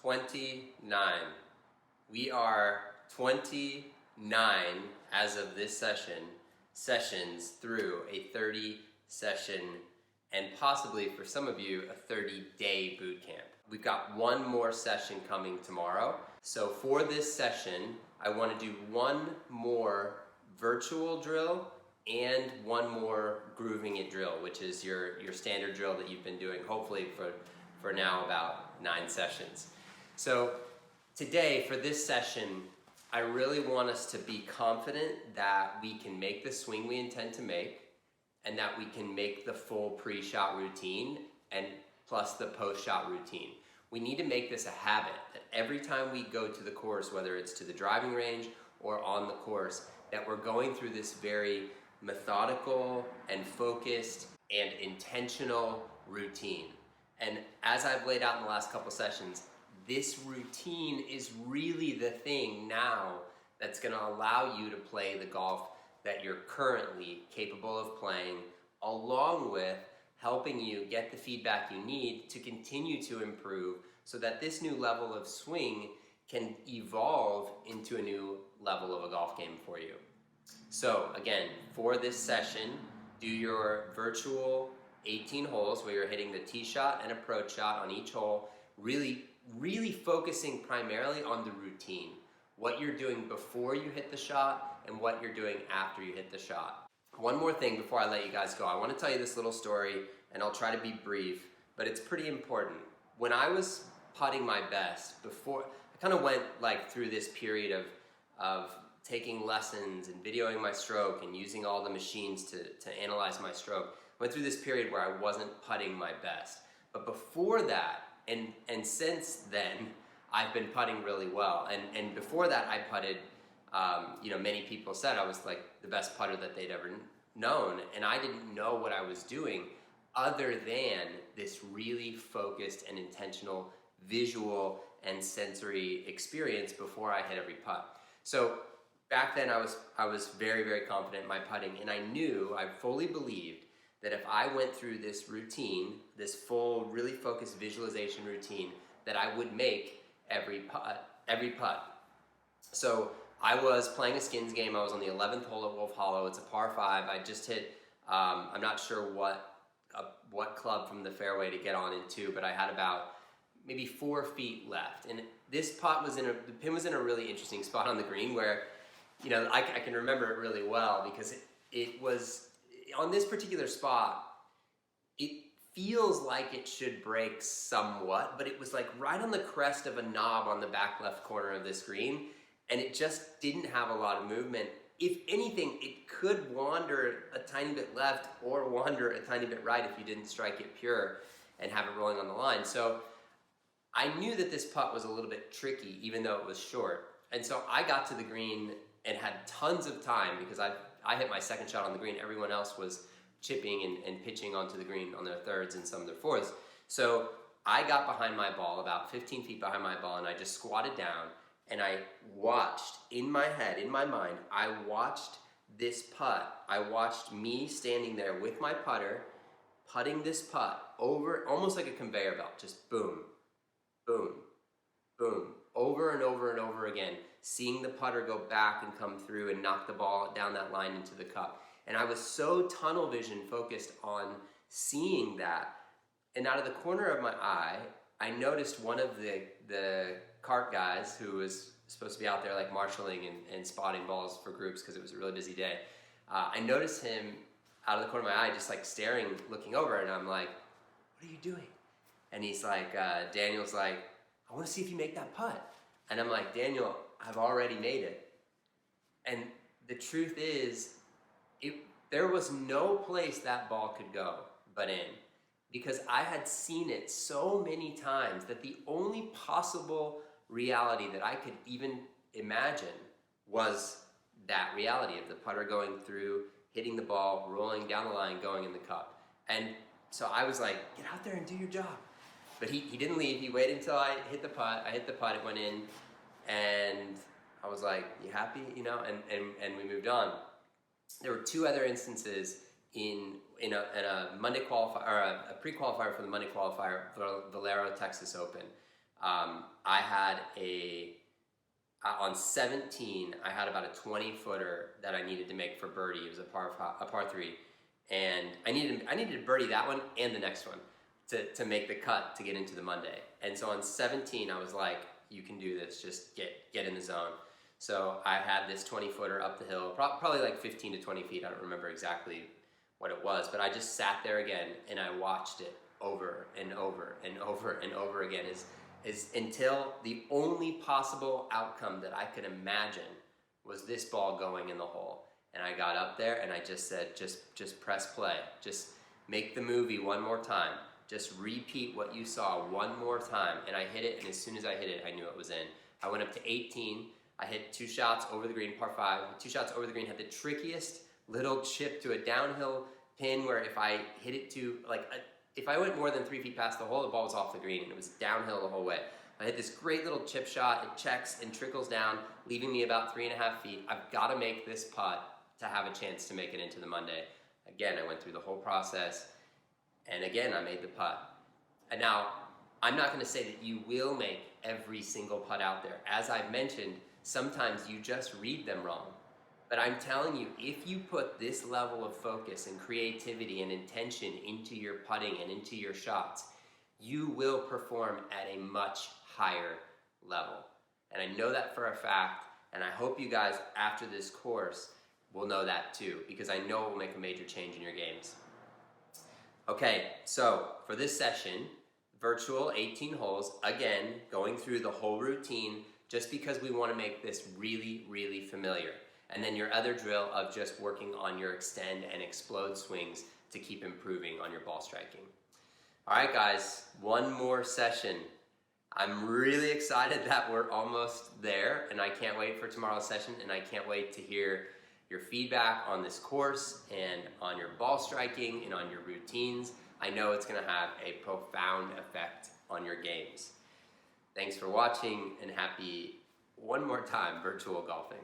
29. We are 29 as of this sessions through a 30 session and possibly for some of you a 30-day boot camp. We've got one more session coming tomorrow. So for this session, I want to do one more virtual drill and one more grooving it drill, which is your standard drill that you've been doing hopefully for now about 9 sessions. So today for this session, I really want us to be confident that we can make the swing we intend to make and that we can make the full pre-shot routine and plus the post-shot routine. We need to make this a habit that every time we go to the course, whether it's to the driving range or on the course, that we're going through this very methodical and focused and intentional routine. And as I've laid out in the last couple sessions, this routine is really the thing now that's going to allow you to play the golf that you're currently capable of playing, along with helping you get the feedback you need to continue to improve so that this new level of swing can evolve into a new level of a golf game for you. So again, for this session, do your virtual 18 holes where you're hitting the tee shot and approach shot on each hole, really focusing primarily on the routine, what you're doing before you hit the shot and what you're doing after you hit the shot. One more thing before I let you guys go. I want to tell you this little story and I'll try to be brief, but it's pretty important. When I was putting my best before, I kind of went like through this period of taking lessons and videoing my stroke and using all the machines to analyze my stroke. Went through this period where I wasn't putting my best. But before that, and since then, I've been putting really well. And before that, I putted, many people said I was like the best putter that they'd ever known. And I didn't know what I was doing other than this really focused and intentional visual and sensory experience before I hit every putt. So back then I was very, very confident in my putting, and I fully believed that if I went through this routine, this full, really focused visualization routine, that I would make every putt. So I was playing a skins game. I was on the 11th hole at Wolf Hollow. It's a par 5. I just hit, I'm not sure what club from the fairway to get on into, but I had about maybe 4 feet left. And this putt the pin was in a really interesting spot on the green where, I can remember it really well because it was, on this particular spot, it feels like it should break somewhat, but it was like right on the crest of a knob on the back left corner of this green, and it just didn't have a lot of movement. If anything, it could wander a tiny bit left or wander a tiny bit right if you didn't strike it pure and have it rolling on the line. So I knew that this putt was a little bit tricky, even though it was short. And so I got to the green and had tons of time because I hit my second shot on the green. Everyone else was chipping and pitching onto the green on their thirds and some of their fourths. So I got behind my ball, about 15 feet behind my ball, and I just squatted down and I watched in my head, in my mind, I watched this putt. I watched me standing there with my putter, putting this putt over, almost like a conveyor belt, just boom, boom, boom, over and over and over again, seeing the putter go back and come through and knock the ball down that line into the cup. And I was so tunnel vision focused on seeing that. And out of the corner of my eye, I noticed one of the cart guys who was supposed to be out there like marshalling and spotting balls for groups because it was a really busy day. I noticed him out of the corner of my eye just like staring, looking over, and I'm like, what are you doing? And he's like, Daniel's like, I want to see if you make that putt. And I'm like, Daniel, I've already made it. And the truth is, there was no place that ball could go but in, because I had seen it so many times that the only possible reality that I could even imagine was that reality of the putter going through, hitting the ball, rolling down the line, going in the cup. And so I was like, get out there and do your job. But he didn't leave. He waited until I hit the putt. I hit the putt, it went in, and I was like, you happy? And we moved on. There were 2 other instances in a Monday qualifier, or a pre-qualifier for the Monday qualifier for Valero Texas Open, I had on 17, I had about a 20-footer that I needed to make for birdie. It was a par 3, and I needed to birdie that one and the next one to make the cut to get into the Monday. And so on 17, I was like, you can do this, just get in the zone. So I had this 20-footer up the hill, probably like 15 to 20 feet. I don't remember exactly what it was, but I just sat there again and I watched it over and over and over and over again is until the only possible outcome that I could imagine was this ball going in the hole. And I got up there and I just said, just press play. Just make the movie one more time. Just repeat what you saw one more time. And I hit it, and as soon as I hit it, I knew it was in. I went up to 18. I hit 2 shots over the green, par 5. 2 shots over the green, had the trickiest little chip to a downhill pin where if I hit it to, if I went more than 3 feet past the hole, the ball was off the green, and it was downhill the whole way. I hit this great little chip shot. It checks and trickles down, leaving me about 3.5 feet. I've got to make this putt to have a chance to make it into the Monday. Again, I went through the whole process, and again, I made the putt. And now, I'm not going to say that you will make every single putt out there. As I've mentioned, sometimes you just read them wrong. But I'm telling you, if you put this level of focus and creativity and intention into your putting and into your shots, you will perform at a much higher level. And I know that for a fact, and I hope you guys, after this course, will know that too, because I know it will make a major change in your games. Okay, so for this session, virtual 18 holes, again, going through the whole routine, just because we want to make this really, really familiar. And then your other drill of just working on your extend and explode swings to keep improving on your ball striking. All right, guys, one more session. I'm really excited that we're almost there, and I can't wait for tomorrow's session, and I can't wait to hear your feedback on this course and on your ball striking and on your routines. I know it's going to have a profound effect on your games. Thanks for watching, and happy, one more time, virtual golfing.